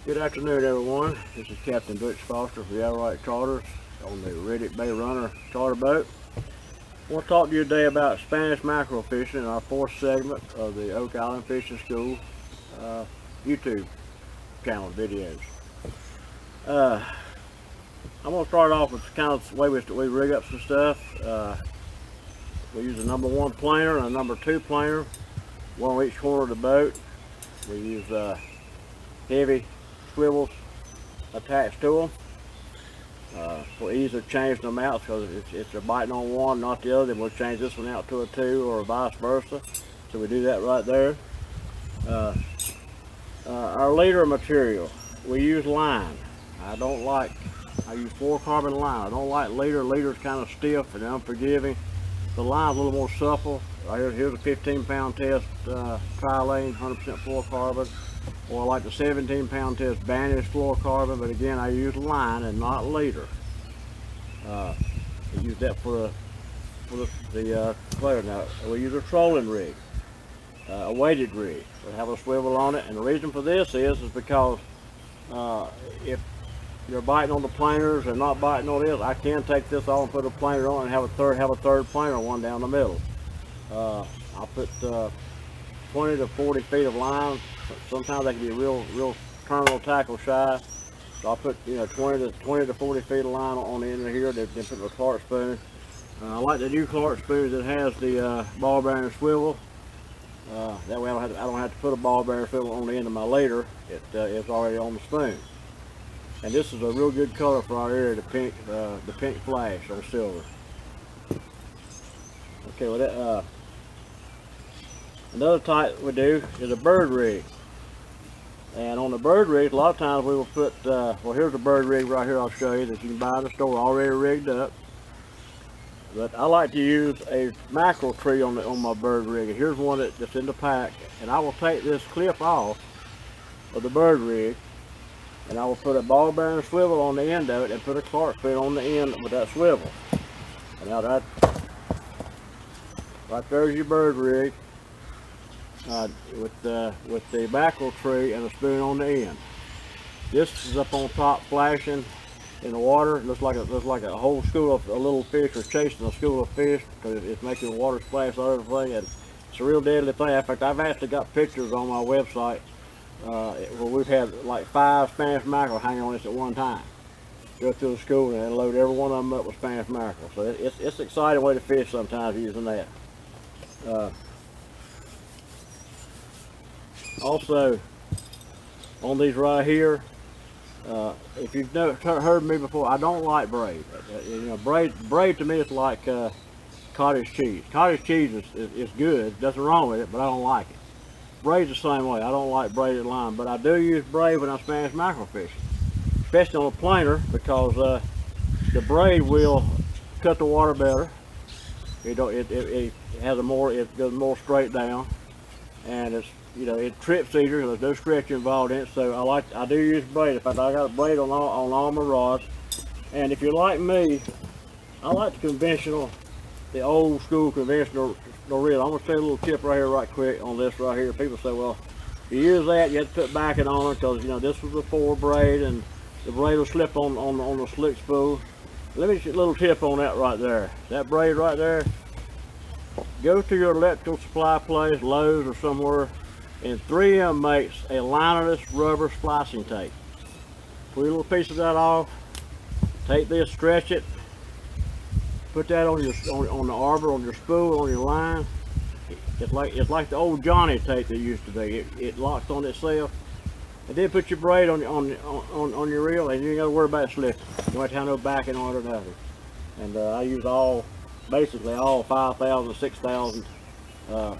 Good afternoon, everyone. This is Captain Butch Foster for the Outright Charters on the Reddick Bay Runner charter boat. I want to talk to you today about Spanish mackerel fishing in our fourth segment of the Oak Island Fishing School YouTube channel videos. I'm going to start off with kind of the way we rig up some stuff. We use a number 1 planer and a number 2 planer, one on each corner of the boat. We use heavy swivels attached to them for ease of changing them out, because if they're biting on one, not the other, then we'll change this one out to a 2 or vice versa. So we do that right there. Our leader material, we use line. I use fluorocarbon line. I don't like leader. Leader's kind of stiff and unforgiving. The line's a little more supple. Here's a 15-pound test tri-lane, 100% fluorocarbon. Or I like the 17-pound test banished fluorocarbon, but again, I use line and not leader. I use that for the player. Now, we use a trolling rig, a weighted rig. We have a swivel on it, and the reason for this is because if you're biting on the planers and not biting on this, I can take this off and put a planer on and have a third planer one down the middle. I'll put 20 to 40 feet of line. Sometimes they can be real terminal tackle shy. So I'll put 20 to 40 feet of line on the end of here. Then put the Clark spoon. I like the new Clark spoon that has the ball bearing swivel. That way I don't have to put a ball bearing swivel on the end of my leader. It's already on the spoon. And this is a real good color for our area, the pink flash on silver. Okay, well that, another type we do is a bird rig. And on the bird rig, a lot of times we will put, well, here's a bird rig right here I'll show you that you can buy in the store already rigged up. But I like to use a mackerel tree on my bird rig. And here's one that's in the pack. And I will take this clip off of the bird rig, and I will put a ball bearing swivel on the end of it and put a Clark spoon on the end with that swivel. And now that, right there's your bird rig. With the mackerel tree and a spoon on the end. This is up on top flashing in the water. It looks like a whole school of little fish are chasing a school of fish, because it's making the water splash all over the thing, and it's a real deadly thing. In fact, I've actually got pictures on my website where we've had like 5 Spanish mackerel hanging on this at one time. Go through the school and load every one of them up with Spanish mackerel. So it's an exciting way to fish sometimes using that. Also, on these right here, if you've never heard me before, I don't like braid. Braid to me is like cottage cheese. Cottage cheese is good, nothing wrong with it, but I don't like it. Braid's the same way. I don't like braided line, but I do use braid when I'm Spanish mackerel fishing, especially on a planer, because the braid will cut the water better. It goes more straight down, and it trips easier. There's no stretch involved in it, so I do use braid. In fact, I got a braid on all my rods. And if you're like me, I like the old school conventional reel. I'm gonna say a little tip right here, right quick on this right here. People say, well, if you use that, you have to put backing on it, because this was before braid, and the braid will slip on the slick spool. Let me get a little tip on that right there. That braid right there. Go to your electrical supply place, Lowe's or somewhere, and 3M makes a linerless rubber splicing tape. Pull a little piece of that off. Take this, stretch it, put that on the arbor, on your spool, on your line. It's like the old Johnny tape that used to be. It locks on itself. And then put your braid on your reel, and you ain't got to worry about it slipping. You don't have to have no backing on it or nothing. And I use basically all 5,000, 6,000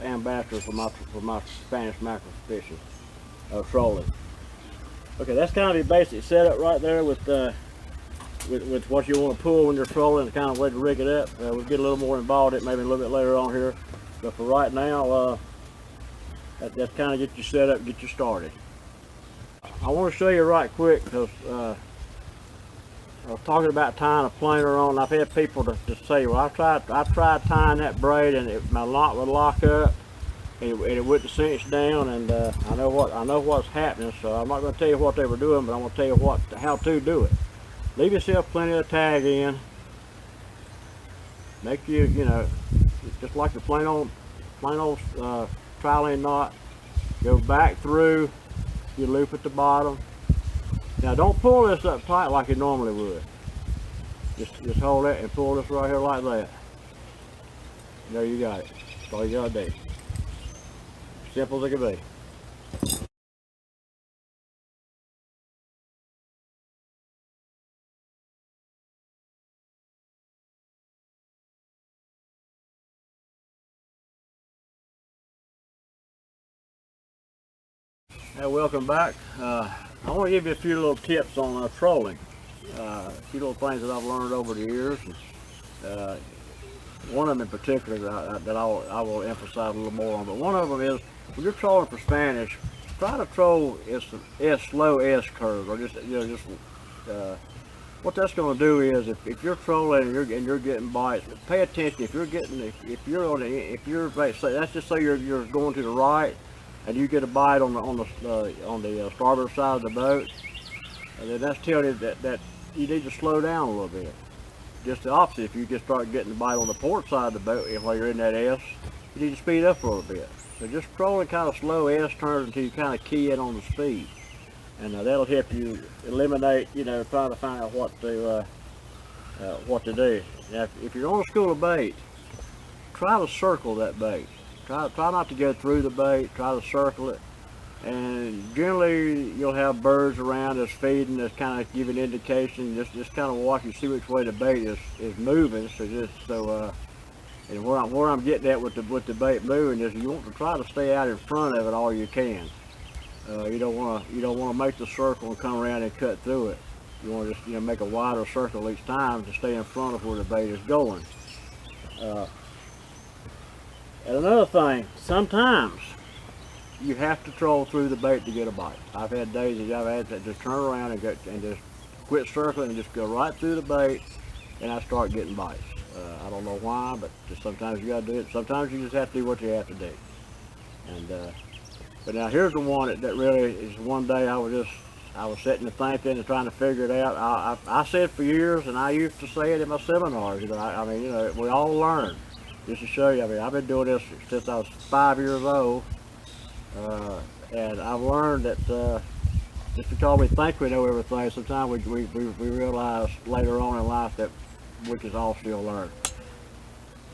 ambassadors for my Spanish mackerel fishing, trolling. Okay, that's kind of the basic setup right there with what you want to pull when you're trolling, the kind of way to rig it up. We'll get a little more involved in it maybe a little bit later on here, but for right now, that's kind of get you set up, get you started. I want to show you right quick, because I was talking about tying a planer on. I've had people to say, well, I've tried tying that braid, and my knot would lock up. and it wouldn't cinch down. And I know what's happening, so I'm not going to tell you what they were doing, but I'm going to tell you how to do it. Leave yourself plenty of tag in. Make just like the plain old tri-lane knot. Go back through. You loop at the bottom. Now don't pull this up tight like you normally would. Just hold it and pull this right here like that. There you got it. That's all you gotta do. Simple as it can be. Hey, welcome back. I want to give you a few little tips on trolling. A few little things that I've learned over the years. One of them in particular that I will emphasize a little more on. But one of them is when you're trolling for Spanish, try to troll slow S curves, or what that's going to do is if you're trolling and you're getting bites, pay attention. If you're let's just say you're going to the right and you get a bite on the starboard side of the boat, and then that's telling you that you need to slow down a little bit. Just the opposite, if you just start getting the bite on the port side of the boat while you're in that S, you need to speed up a little bit. So just trolling kind of slow S turns until you kind of key in on the speed, and that'll help you eliminate, trying to find out what to do. Now, if you're on a school of bait, try to circle that bait. Try not to go through the bait. Try to circle it, and generally you'll have birds around that's feeding, that's kind of giving indication. Just kind of watch and see which way the bait is moving. And where I'm getting at with the bait moving is you want to try to stay out in front of it all you can. You don't want to make the circle and come around and cut through it. You want to just make a wider circle each time to stay in front of where the bait is going. And another thing, sometimes you have to troll through the bait to get a bite. I've had days that I've had to just turn around and just quit circling and just go right through the bait, and I start getting bites. I don't know why, but just sometimes you got to do it. Sometimes you just have to do what you have to do. But now here's the one that really is. One day I was sitting and thinking and trying to figure it out. I said for years, and I used to say it in my seminars. We all learn. Just to show you, I've been doing this since I was 5 years old, and I've learned that just because we think we know everything, sometimes we realize later on in life that we can all still learn.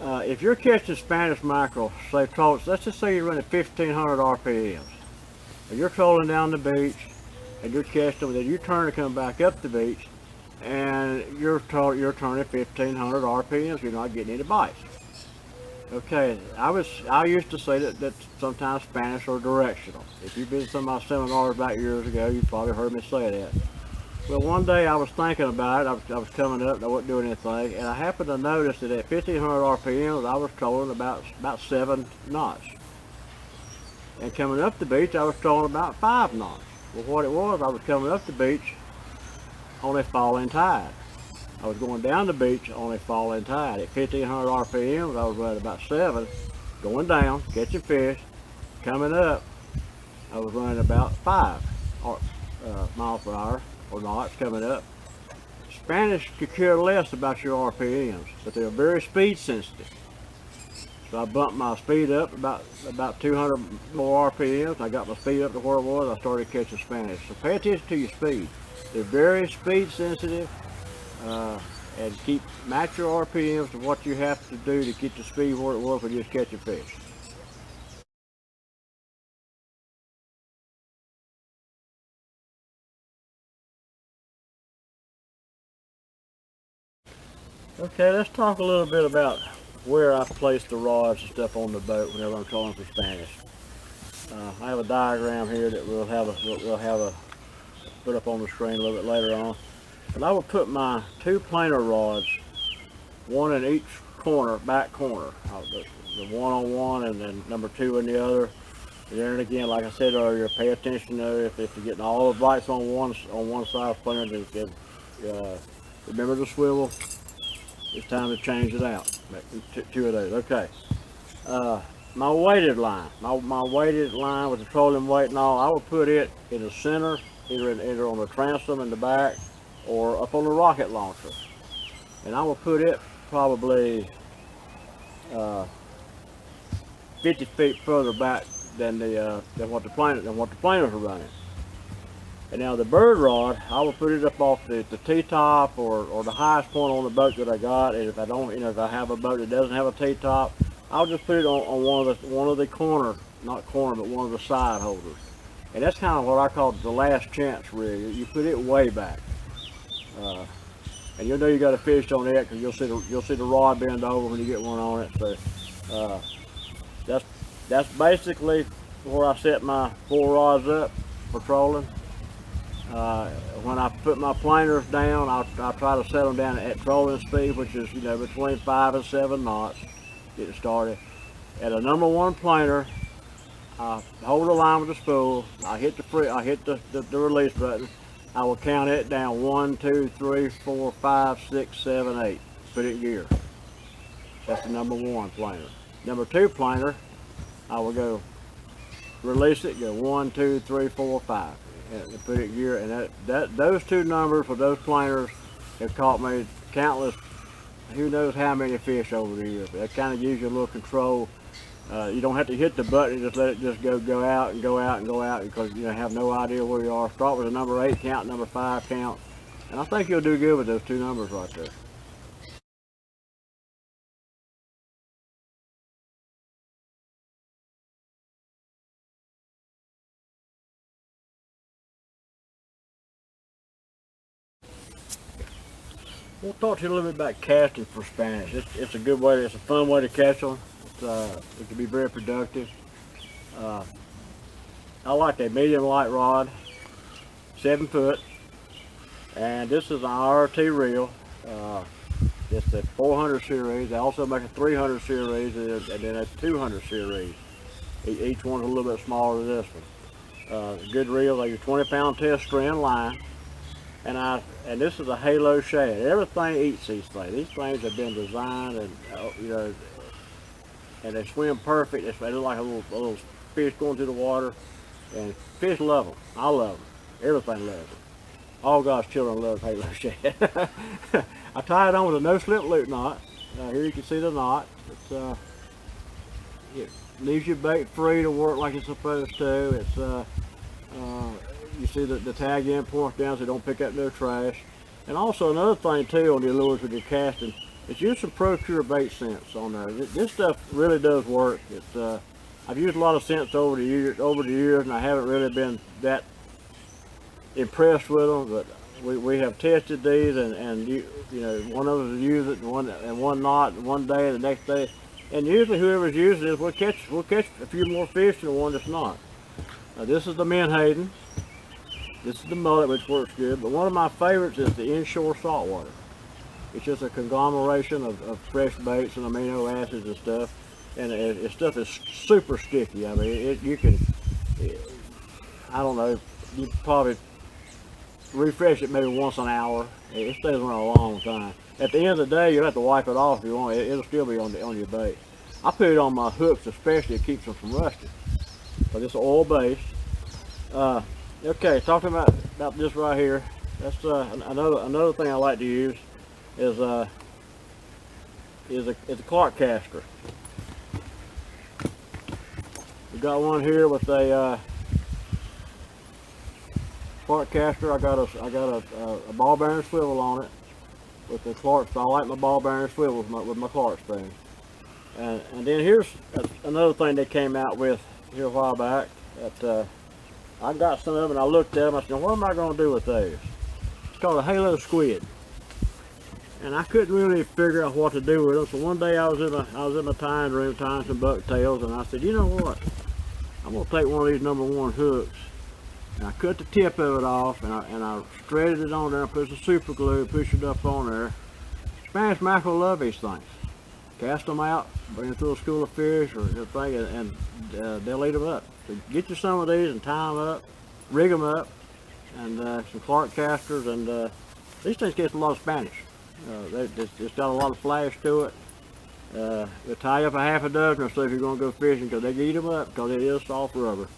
If you're catching Spanish mackerel, say trolls, let's just say you're running 1,500 RPMs, and you're trolling down the beach, and you're catching them, then you turn and come back up the beach, and you're turning 1,500 RPMs, you're not getting any bites. Okay, I used to say that sometimes Spanish are directional. If you've been to some of my seminars back years ago, you probably heard me say that. Well, one day I was thinking about it. I was coming up and I wasn't doing anything, and I happened to notice that at 1,500 RPMs I was trolling about 7 knots. And coming up the beach I was trolling about 5 knots. Well, what it was, I was coming up the beach on a falling tide. I was going down the beach on a falling tide. At 1,500 RPMs, I was running about 7, going down, catching fish. Coming up, I was running about 5 miles per hour, or knots coming up. Spanish could care less about your RPMs, but they're very speed sensitive. So I bumped my speed up about 200 more RPMs. I got my speed up to where it was. I started catching Spanish. So pay attention to your speed. They're very speed sensitive. And match your RPMs to what you have to do to get the speed where it was for just catching fish. Okay, let's talk a little bit about where I place the rods and stuff on the boat whenever I'm trolling for Spanish. I have a diagram here that we'll have put up on the screen a little bit later on. But I will put my 2 planer rods, one in each corner, back corner. The one on one and then number 2 in the other. And then again, like I said earlier, pay attention to if you're getting all the bites on one side of the planer, remember the swivel. It's time to change it out. 2 of those. Okay. my weighted line, my weighted line with the trolling weight and all, I would put it in the center, either on the transom in the back, or up on the rocket launcher, and I would put it probably uh, 50 feet further back than what the planers are running. And now the bird rod, I will put it up off the T-top or the highest point on the boat that I got. And if I don't, if I have a boat that doesn't have a T-top, I'll just put it on one of the corner, not corner, but one of the side holders. And that's kind of what I call the last chance rig. You put it way back, and you'll know you got a fish on it because you'll see the rod bend over when you get one on it. So that's basically where I set my 4 rods up for trolling. When I put my planers down, I'll try to set them down at trolling speed, which is between 5 and 7 knots. Get it started. At a number 1 planer, I hold the line with the spool. I hit the release button. I will count it down 1, 2, 3, 4, 5, 6, 7, 8. Put it in gear. That's the number 1 planer. Number 2 planer, I will go release it. Go 1, 2, 3, 4, 5. And put it in gear, and those 2 numbers for those planers have caught me countless, who knows how many fish over the years. That kind of gives you a little control. You don't have to hit the button, just let it just go out and go out and go out, because you have no idea where you are. Start with a number 8 count, number 5 count, and I think you'll do good with those 2 numbers right there. We'll talk to you a little bit about casting for Spanish. It's a good way. It's a fun way to catch them. It can be very productive. I like a medium light rod, 7 foot, and this is an RT reel. It's the 400 series. They also make a 300 series and then a 200 series. Each one's a little bit smaller than this one. Good reel. They use 20-pound test strand line. And this is a halo shad. Everything eats these things. These things have been designed, and and they swim perfect. They look like a little fish going through the water, and fish love them. I love them. Everything loves them. All God's children love halo shad. I tie it on with a no-slip loop knot. Here you can see the knot. It leaves your bait free to work like it's supposed to. You see the tag end points down so you don't pick up no trash. And also another thing too on the lures when you're casting is use some Procure bait scents on there. This stuff really does work. I've used a lot of scents over the years, and I haven't really been that impressed with them. But we have tested these, and one of us use it and one not, and one day and the next day, and usually whoever's using it will catch a few more fish than the one that's not. This is the Menhaden. This is the mullet, which works good, but one of my favorites is the inshore saltwater. It's just a conglomeration of fresh baits and amino acids and stuff, and the stuff is super sticky. I mean, I don't know, you probably refresh it maybe once an hour. It stays around a long time. At the end of the day, you'll have to wipe it off if you want. It'll still be on your bait. I put it on my hooks especially. It keeps them from rusting. But it's oil based. Okay, talking about this right here. That's another thing I like to use is a Clark caster. We got one here with a Clark caster. I got a ball bearing swivel on it with the Clark. I like my ball bearing swivels with my Clark spoon. And then here's another thing they came out with here a while back. I got some of them and I looked at them. I said, what am I going to do with those? It's called a halo squid. And I couldn't really figure out what to do with them. So one day I was in my tying room tying some bucktails, and I said, you know what? I'm going to take one of these number 1 hooks. And I cut the tip of it off, and I threaded it on there and put some super glue, pushed it up on there. Spanish mackerel love these things. Cast them out, bring them to a school of fish or anything, and they'll eat them up. So get you some of these and tie them up, rig them up, and some Clark casters, and these things get a lot of Spanish. It's got a lot of flash to it, We'll tie up a half a dozen or so if you're going to go fishing, because they can eat them up because it is soft rubber.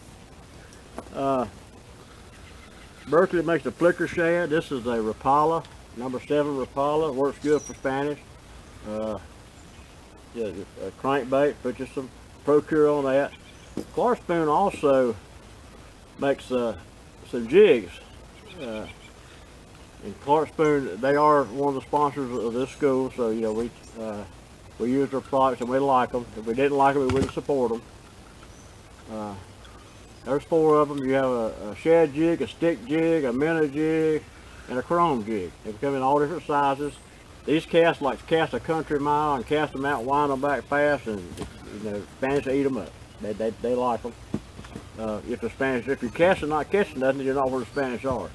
Berkeley makes a flicker shad. This is a Rapala, number 7 Rapala. Works good for Spanish. Yeah, a crankbait, put just some Procure on that. Clark Spoon also makes some jigs. And Clark Spoon, they are one of the sponsors of this school, so you know we use their products and we like them. If we didn't like them, we wouldn't support them. There's 4 of them. You have a shad jig, a stick jig, a minnow jig, and a chrome jig. They come in all different sizes. These cast cast a country mile and cast them out, wind them back fast, and you know, Spanish eat them up. They like them. If you're casting not catching nothing, you're not where the Spanish are.